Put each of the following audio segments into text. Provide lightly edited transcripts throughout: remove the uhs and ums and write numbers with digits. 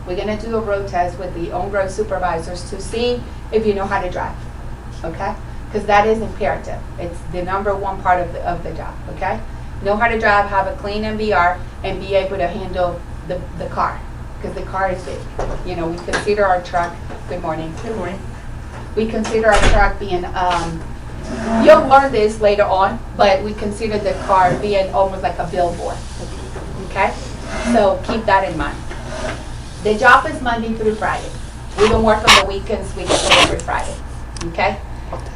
We're going to do a road test with the on-road supervisors to see if you know how to drive, okay? Because that is imperative. It's the number one part of the job, okay? Know how to drive, have a clean MVR, and be able to handle the car, because the car is big. You know, we consider our truck, good morning. Good morning. We consider our truck being, you'll learn this later on, but we consider the car being almost like a billboard, okay? So keep that in mind. The job is Monday through Friday. We don't work on the weekends, we get paid every Friday, okay?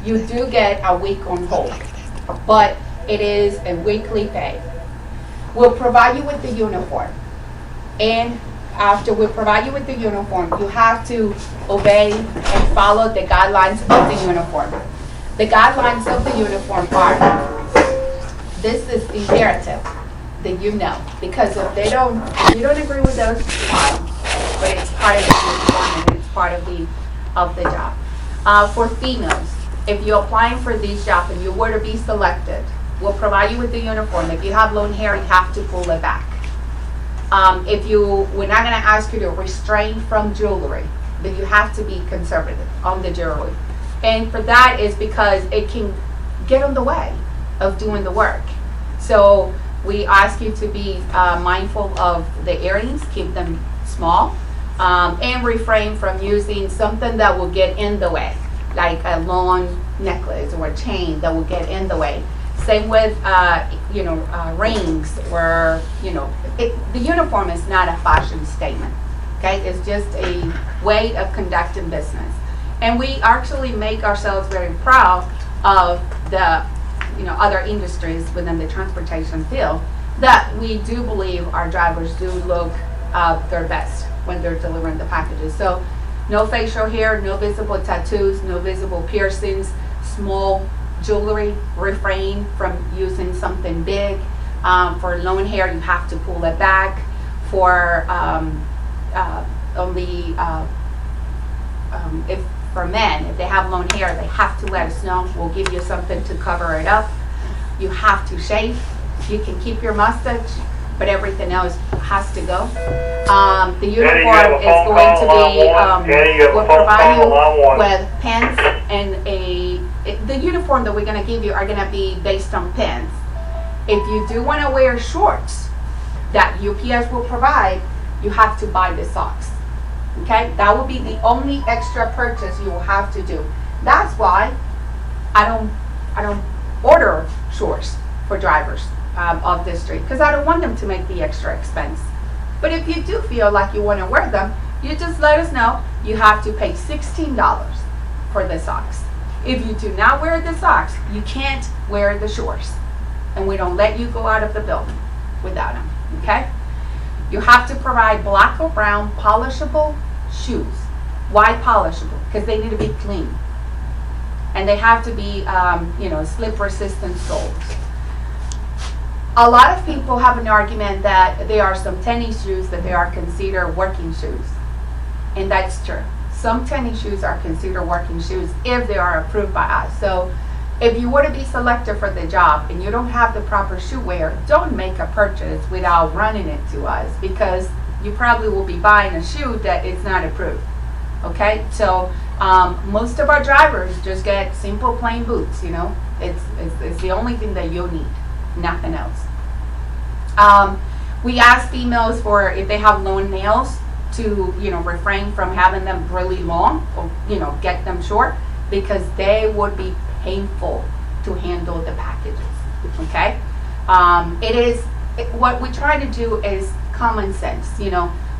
You do get a week on hold, but it is a weekly pay. We'll provide you with the uniform, and after we provide you with the uniform, you have to obey and follow the guidelines of the uniform. The guidelines of the uniform are, this is imperative that you know, because if you don't agree with those, fine, but it's part of the uniform and it's part of the job. For females, if you're applying for these jobs and you were to be selected, we'll provide you with the uniform. If you have long hair, you have to pull it back. We're not going to ask you to restrain from jewelry, but you have to be conservative on the jewelry. And for that is because it can get in the way of doing the work. So we ask you to be mindful of the earrings, keep them small, and refrain from using something that will get in the way, like a long necklace or a chain that will get in the way. Same with, rings, where, the uniform is not a fashion statement, okay? It's just a way of conducting business. And we actually make ourselves very proud of the, other industries within the transportation field, that we do believe our drivers do look their best when they're delivering the packages. So no facial hair, no visible tattoos, no visible piercings, small jewelry, refrain from using something big. For long hair, you have to pull it back. For for men, if they have long hair, they have to let us know. We'll give you something to cover it up. You have to shave. You can keep your mustache, but everything else has to go. The uniform is going to be, we'll provide you with pants and the uniform that we're going to give you are going to be based on pants. If you do want to wear shorts that UPS will provide, you have to buy the socks. Okay, that will be the only extra purchase you will have to do. That's why I don't order shorts for drivers of this street, because I don't want them to make the extra expense. But if you do feel like you want to wear them, you just let us know. You have to pay $16 for the socks. If you do not wear the socks, you can't wear the shorts, and we don't let you go out of the building without them. Okay? You have to provide black or brown polishable shoes. Why polishable? Because they need to be clean. And they have to be, slip-resistant soles. A lot of people have an argument that there are some tennis shoes that they are considered working shoes. And that's true. Some tennis shoes are considered working shoes if they are approved by us. So if you were to be selected for the job and you don't have the proper shoe wear, don't make a purchase without running it to us, because you probably will be buying a shoe that is not approved. Okay, so most of our drivers just get simple plain boots. It's the only thing that you'll need, nothing else. We ask females for, if they have long nails, to refrain from having them really long, or get them short, because they would be painful to handle the packages. Okay, what we try to do is common sense.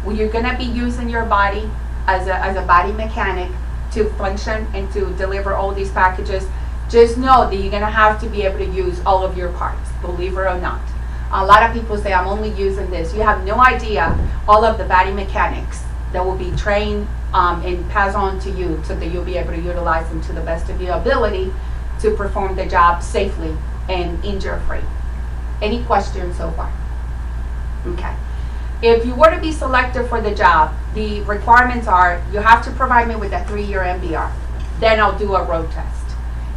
When you're going to be using your body as a body mechanic to function and to deliver all these packages, just know that you're going to have to be able to use all of your parts, believe it or not. A lot of people say, I'm only using this. You have no idea all of the body mechanics that will be trained and passed on to you, so that you'll be able to utilize them to the best of your ability to perform the job safely and injury-free. Any questions so far? Okay. If you were to be selected for the job, the requirements are, you have to provide me with a 3-year MBR. Then I'll do a road test.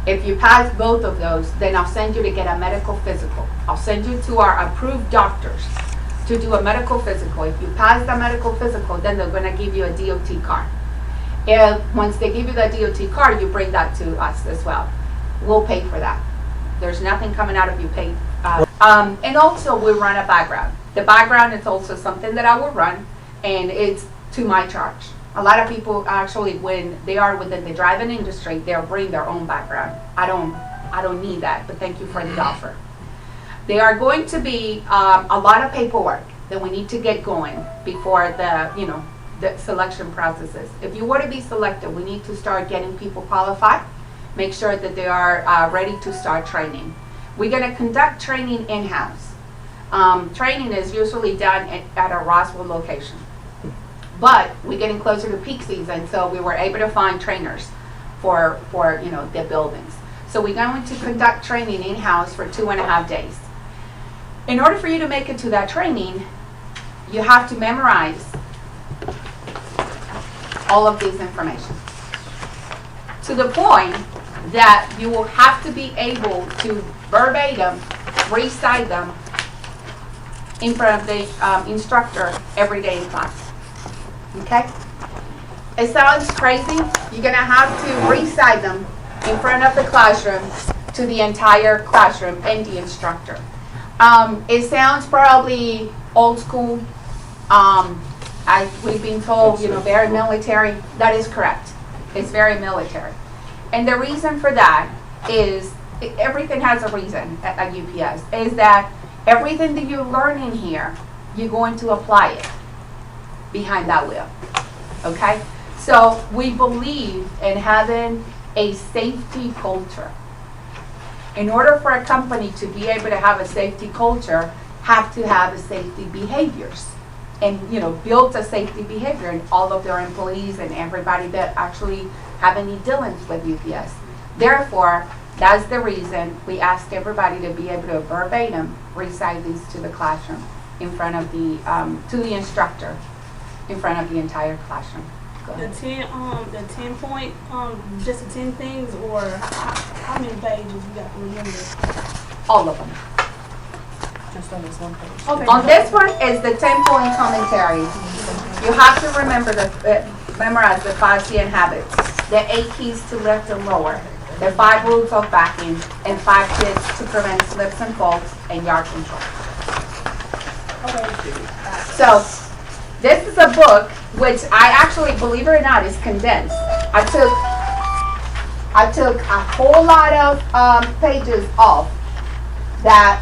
If you pass both of those, then I'll send you to get a medical physical. I'll send you to our approved doctors to do a medical physical. If you pass the medical physical, then they're going to give you a DOT card. If once they give you the DOT card, you bring that to us as well. We'll pay for that. There's nothing coming out of you pay. And also we run a background. The background is also something that I will run, and it's to my charge. A lot of people actually, when they are within the driving industry, they'll bring their own background. I don't need that, but thank you for the offer. There are going to be a lot of paperwork that we need to get going before the selection processes. If you want to be selected, we need to start getting people qualified, make sure that they are ready to start training. We're going to conduct training in-house. Training is usually done at a Roswell location. But we're getting closer to peak season, so we were able to find trainers for the buildings. So we're going to conduct training in-house for 2.5 days. In order for you to make it to that training, you have to memorize all of this information to the point that you will have to be able to verbatim recite them in front of the instructor every day in class. Okay? It sounds crazy. You're going to have to recite them in front of the classroom to the entire classroom and the instructor. It sounds probably old school. We've been told, very military. That is correct. It's very military. And the reason for that is, everything has a reason at UPS, is that everything that you learn in here, you're going to apply it behind that wheel. Okay? So we believe in having a safety culture. In order for a company to be able to have a safety culture, have to have a safety behaviors, and build a safety behavior in all of their employees and everybody that actually have any dealings with UPS. Therefore, that's the reason we ask everybody to be able to verbatim recite these to the classroom in front of to the instructor in front of the entire classroom. Go ahead. The 10 point, just the 10 things, or how many pages you got to remember? All of them. Just on this one page. Okay. On this one is the 10-point commentary. You have to memorize the 5 CN habits, the 8 keys to lift and lower, the 5 rules of backing, and 5 tips to prevent slips and falls and yard control. Okay. So, this is a book which I actually, believe it or not, is condensed. I took a whole lot of pages off that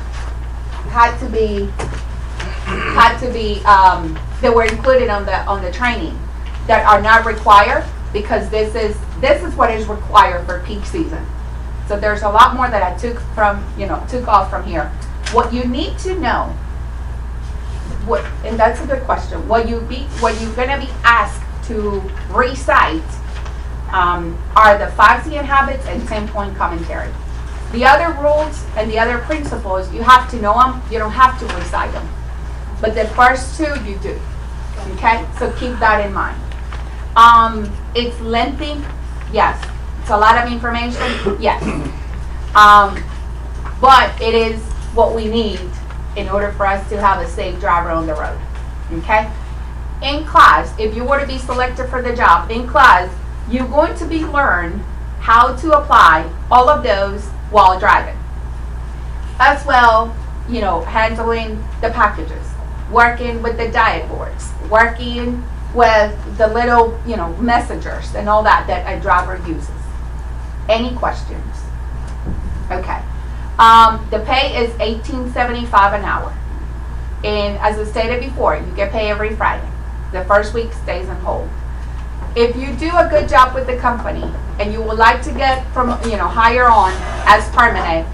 had to be that were included on the training that are not required, because this is what is required for peak season. So there's a lot more that I took off from here. What you need to know, and that's a good question, what you're going to be asked to recite are the 5 CN habits and 10-point commentary. The other rules and the other principles, you have to know them. You don't have to recite them. But the first 2, you do. Okay? So keep that in mind. It's lengthy. Yes. It's a lot of information. Yes. But it is what we need in order for us to have a safe driver on the road. Okay? In class, if you were to be selected for the job, in class, you're going to be learn how to apply all of those while driving. As well, handling the packages, working with the diet boards, working with the little, messengers and all that a driver uses. Any questions? Okay. The pay is $18.75 an hour. And as I stated before, you get paid every Friday. The first week stays on hold. If you do a good job with the company and you would like to get hire on as permanent,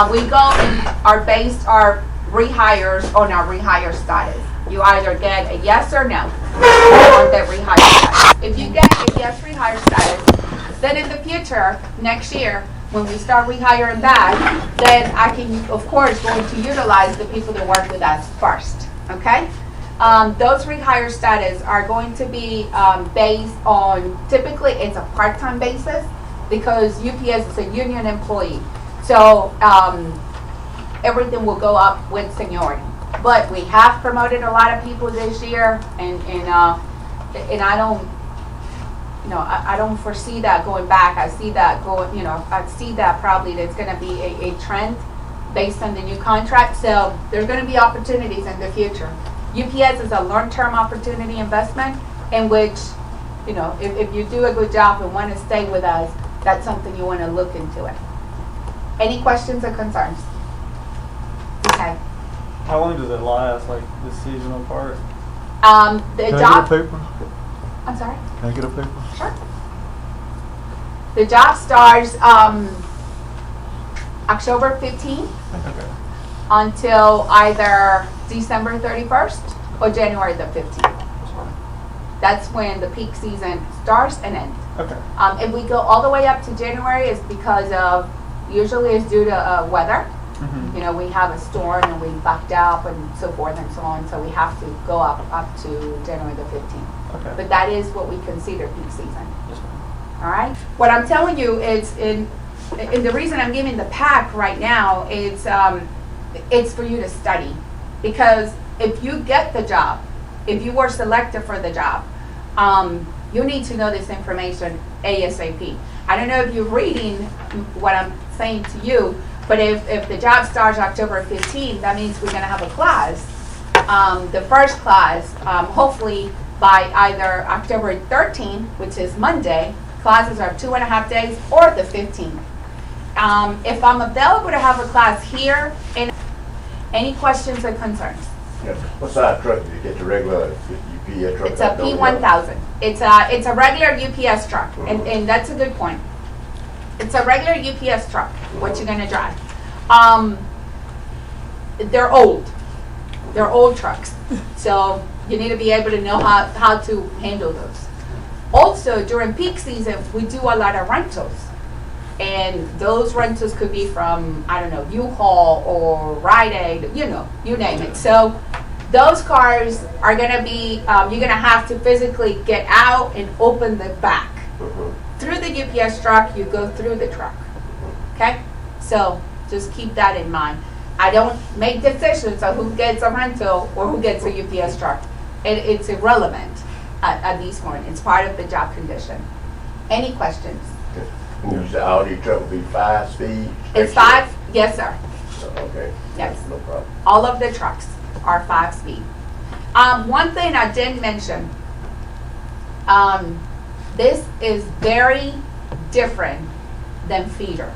we go and are based our rehires on our rehire status. You either get a yes or no on that rehire status. If you get a yes rehire status, then in the future, next year, when we start rehiring back, then I can, of course, going to utilize the people that work with us first. Okay? Those rehire status are going to be based on, typically it's a part-time basis, because UPS is a union employee. So everything will go up with seniority. But we have promoted a lot of people this year, and I don't, I don't foresee that going back. I see that going, I see that probably that's going to be a trend based on the new contract. So there's going to be opportunities in the future. UPS is a long-term opportunity investment in which, if you do a good job and want to stay with us, that's something you want to look into it. Any questions or concerns? Okay. How long does it last, like the seasonal part? The Can I job. get a paper? I'm sorry. Can I get a paper? Sure. The job starts October 15th Okay. until either December 31st or January the 15th. That's when the peak season starts and ends. Okay. If we go all the way up to January, it's because of, usually it's due to weather. Mm-hmm. We have a storm and we backed up and so forth and so on, so we have to go up to January the 15th. Okay. But that is what we consider peak season. Yes, ma'am. All right. What I'm telling you is, in the reason I'm giving the pack right now is, it's for you to study, because if you get the job, if you were selected for the job, you need to know this information ASAP. I don't know if you're reading what I'm saying to you, but if the job starts October 15th, that means we're going to have a class. The first class, hopefully by either October 13th, which is Monday. Classes are 2.5 days, or the 15th. If I'm available to have a class here, and any questions or concerns? Yeah. What size truck did you get? The regular UPS truck? It's a P1000. It's a regular UPS truck, and that's a good point. It's a regular UPS truck. What you're gonna drive? They're old. They're old trucks, so you need to be able to know how to handle those. Also, during peak season, we do a lot of rentals. And those rentals could be from, I don't know, U-Haul or Rite Aid, you name it. So those cars are going to be, you're going to have to physically get out and open the back. Through the UPS truck, you go through the truck. Okay? So just keep that in mind. I don't make decisions on who gets a rental or who gets a UPS truck. It's irrelevant at this point. It's part of the job condition. Any questions? You said all these trucks will be 5-speed? It's 5? Yes, sir. Okay. Yes. No problem. All of the trucks are 5-speed. One thing I didn't mention, this is very different than feeder.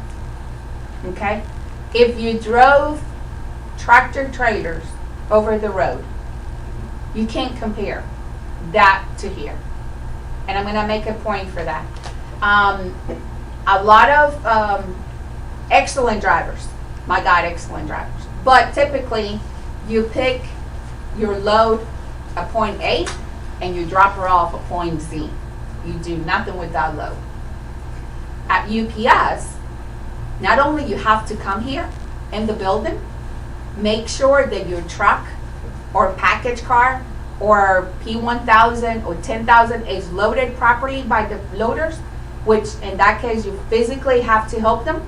Okay? If you drove tractor trailers over the road, you can't compare that to here. And I'm going to make a point for that. A lot of excellent drivers, my God, excellent drivers. But typically, you pick your load at point A and you drop her off at point Z. You do nothing with that load. At UPS, not only you have to come here in the building, make sure that your truck or package car or P1000 or 10,000 is loaded properly by the loaders, which in that case you physically have to help them.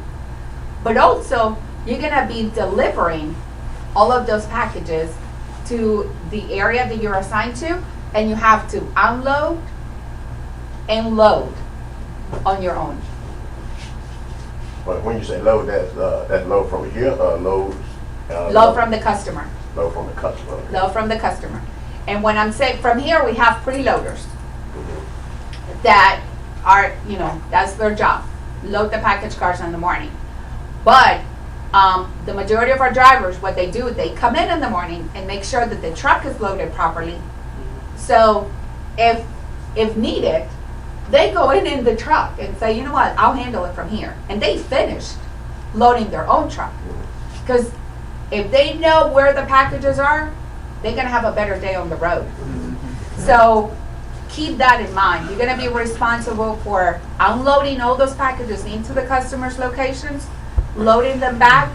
But also, you're gonna be delivering all of those packages to the area that you're assigned to, and you have to unload and load on your own. But when you say load, that's load from here or load? Load from the customer. Load from the customer. Okay. Load from the customer. And when I'm saying from here, we have preloaders that are, that's their job. Load the package cars in the morning. But the majority of our drivers, what they do, they come in the morning and make sure that the truck is loaded properly. So if needed, they go in the truck and say, you know what, I'll handle it from here. And they finished loading their own truck. Because if they know where the packages are, they're going to have a better day on the road. So keep that in mind. You're going to be responsible for unloading all those packages into the customer's locations, loading them back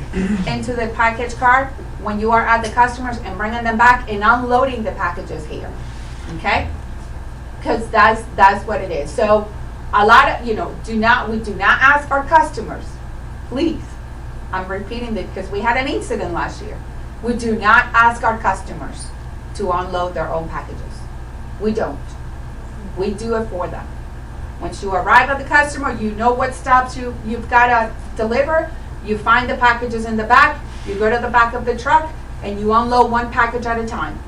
into the package car when you are at the customers, and bringing them back and unloading the packages here. Okay? Because that's what it is. So a lot of, we do not ask our customers, please, I'm repeating this because we had an incident last year. We do not ask our customers to unload their own packages. We don't. We do it for them. Once you arrive at the customer, you know what stops you've got to deliver. You find the packages in the back. You go to the back of the truck and you unload one package at a time.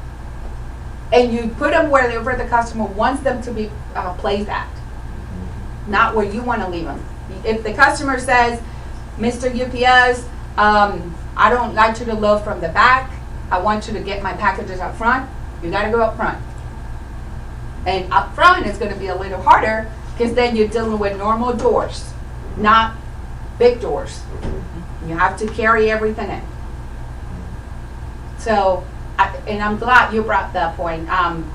And you put them wherever the customer wants them to be placed at, not where you want to leave them. If the customer says, Mr. UPS, I don't like you to load from the back. I want you to get my packages up front. You got to go up front. And up front, it's going to be a little harder because then you're dealing with normal doors, not big doors. You have to carry everything in. So, and I'm glad you brought that point,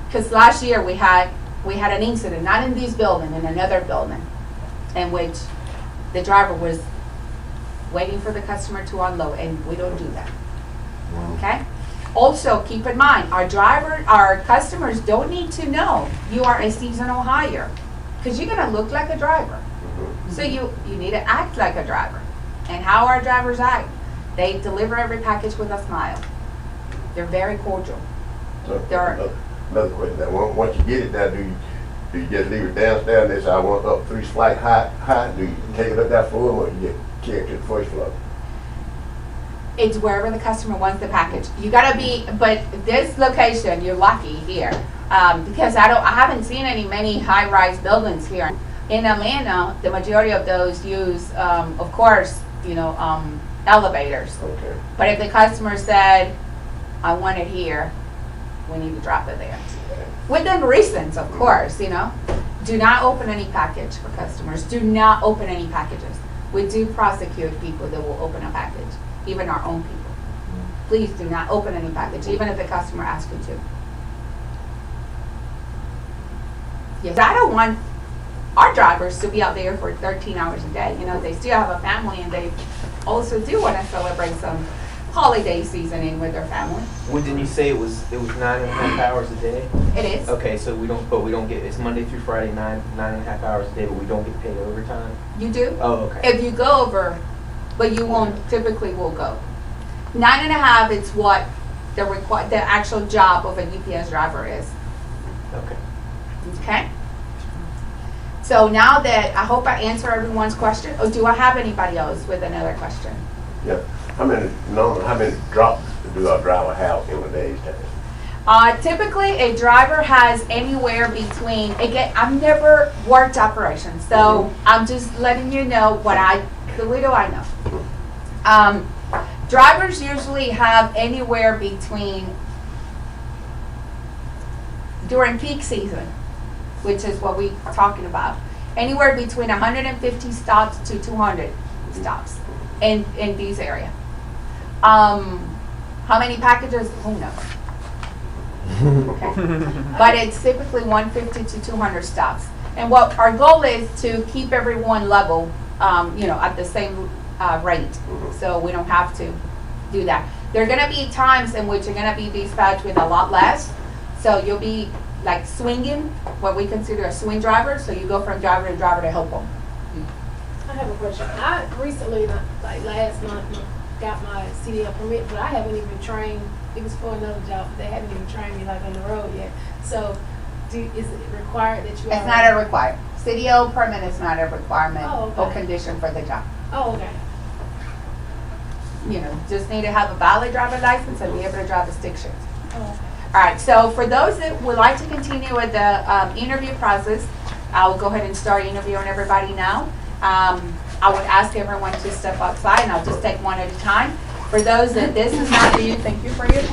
because last year we had an incident, not in this building, in another building, in which the driver was waiting for the customer to unload, and we don't do that. Okay? Also, keep in mind, our customers don't need to know you are a seasonal hire, because you're gonna look like a driver. So you need to act like a driver. And how our drivers act, they deliver every package with a smile. They're very cordial. So, another question. Now, once you get it down, do you just leave it downstairs and they say, I want up 3 flights high? Do you take it up that floor or you get carried to the first floor? It's wherever the customer wants the package. You gotta be, but this location, you're lucky here, because I haven't seen many high-rise buildings here. In Atlanta, the majority of those use, of course, elevators. Okay. But if the customer said, I want it here, we need to drop it there. Within reasons, of course, Do not open any package for customers. Do not open any packages. We do prosecute people that will open a package, even our own people. Please do not open any package, even if the customer asks you to. Yes, I don't want our drivers to be out there for 13 hours a day. They still have a family and they also do want to celebrate some holiday seasoning with their family. Well, didn't you say it was 9.5 hours a day? It is. Okay, so we don't get, it's Monday through Friday, 9.5 hours a day, but we don't get paid overtime? You do? Oh, okay. If you go over, but you won't, typically will go. 9.5 is what the actual job of a UPS driver is. Okay. Okay? So now that, I hope I answer everyone's question, or do I have anybody else with another question? Yeah. How many drops do a driver have in a day's time? Typically, a driver has anywhere between, again, I've never worked operations, so I'm just letting you know the little I know. Drivers usually have anywhere between, during peak season, which is what we're talking about, anywhere between 150 stops to 200 stops in these areas. How many packages? Who knows? Okay. But it's typically 150 to 200 stops. And what our goal is to keep everyone level, at the same rate. So we don't have to do that. There are going to be times in which you're going to be dispatched with a lot less. So you'll be like swinging, what we consider a swing driver. So you go from driver to driver to help them. I have a question. I recently, like last month, got my CDL permit, but I haven't even trained. It was for another job, but they haven't even trained me like on the road yet. So, is it required that you? It's not a requirement. CDL permit is not a requirement or okay. condition for the job. Oh, okay. Just need to have a valid driver license and be able to drive a stick shift. Oh, okay. All right, so for those that would like to continue with the interview process, I'll go ahead and start interviewing everybody now. I would ask everyone to step outside, and I'll just take one at a time. For those that this is not for you, thank you for your time.